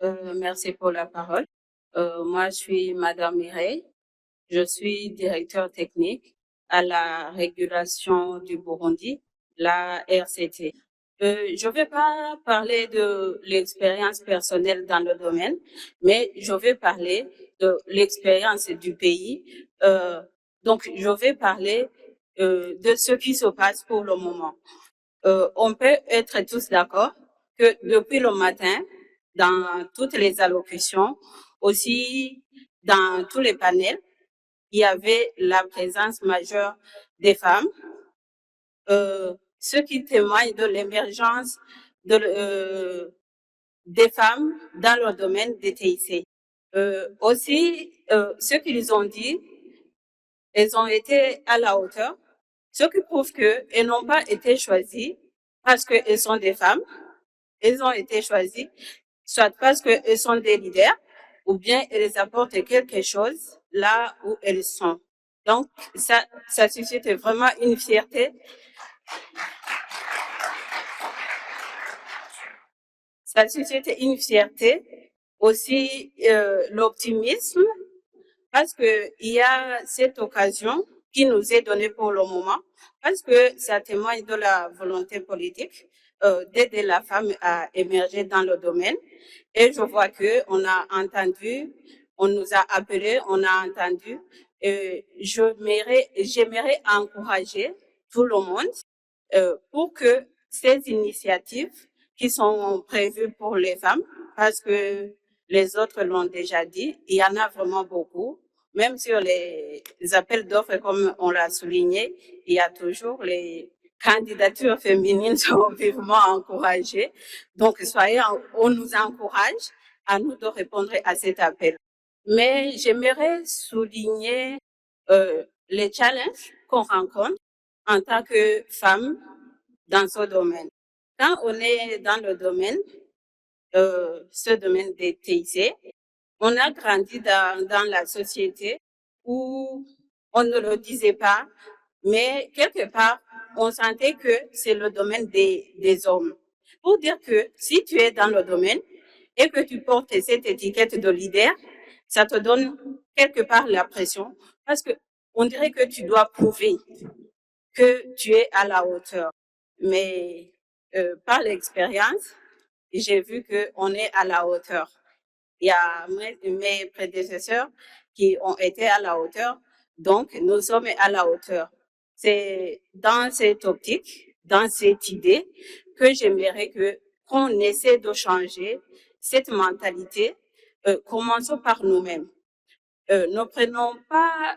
Merci pour la parole. Moi, je suis Madame Mireille. Je suis directeur technique à la régulation du Burundi, la RCT. Je ne vais pas parler de l'expérience personnelle dans le domaine, mais je vais parler de l'expérience du pays. Donc, je vais parler de ce qui se passe pour le moment. On peut être tous d'accord que depuis le matin, dans toutes les allocutions, aussi dans tous les panels, il y avait la présence majeure des femmes, ce qui témoigne de l'émergence des femmes dans le domaine des TIC. Ce qu'ils ont dit, elles ont été à la hauteur, ce qui prouve qu'elles n'ont pas été choisies parce qu'elles sont des femmes, elles ont été choisies soit parce qu'elles sont des leaders, ou bien elles apportent quelque chose là où elles sont. Donc, ça suscite vraiment une fierté. Ça suscite une fierté, aussi l'optimisme, parce que il y a cette occasion qui nous est donnée pour le moment, parce que ça témoigne de la volonté politique d'aider la femme à émerger dans le domaine. Et je vois que on a entendu, on nous a appelé, on a entendu. J'aimerais encourager tout le monde pour que ces initiatives qui sont prévues pour les femmes, parce que les autres l'ont déjà dit, il y en a vraiment beaucoup. Même sur les appels d'offres, comme on l'a souligné, il y a toujours les candidatures féminines sont vivement encouragées. Donc, on nous encourage à nous de répondre à cet appel. Mais j'aimerais souligner les challenges qu'on rencontre en tant que femme dans ce domaine. Quand on est dans le domaine, ce domaine des TIC, on a grandi dans la société où on ne le disait pas, mais quelque part, on sentait que c'est le domaine des hommes. Pour dire que si tu es dans le domaine et que tu portes cette étiquette de leader, ça te donne quelque part la pression parce que on dirait que tu dois prouver que tu es à la hauteur. Mais par l'expérience, j'ai vu qu'on est à la hauteur. Il y a mes prédécesseurs qui ont été à la hauteur, donc nous sommes à la hauteur. C'est dans cette optique, dans cette idée, que j'aimerais qu'on essaie de changer cette mentalité. Commençons par nous-mêmes. Ne prenons pas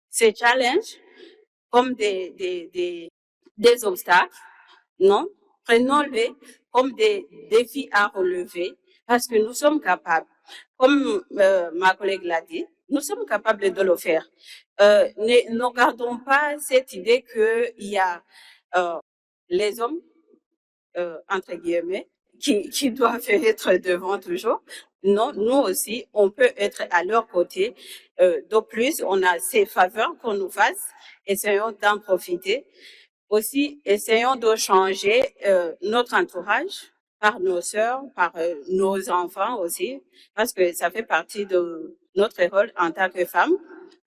ces challenges comme des obstacles, non, prenons-les comme des défis à relever parce que nous sommes capables. Comme ma collègue l'a dit, nous sommes capables de le faire. Ne gardons pas cette idée qu'il y a les hommes, entre guillemets, qui doivent être devant toujours. Non, nous aussi, on peut être à leur côté. De plus, on a ces faveurs qu'on nous fasse. Essayons d'en profiter. Aussi, essayons de changer notre entourage par nos sœurs, par nos enfants aussi, parce que ça fait partie de notre rôle en tant que femmes.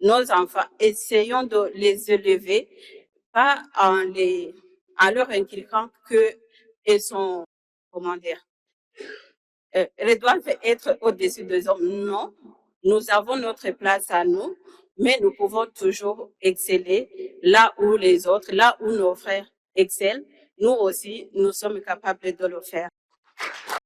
Nos enfants, essayons de les élever, pas en leur inculquant que elles sont, comment dire, elles doivent être au-dessus des hommes. Non, nous avons notre place à nous, mais nous pouvons toujours exceller là où les autres, là où nos frères excellent. Nous aussi, nous sommes capables de le faire.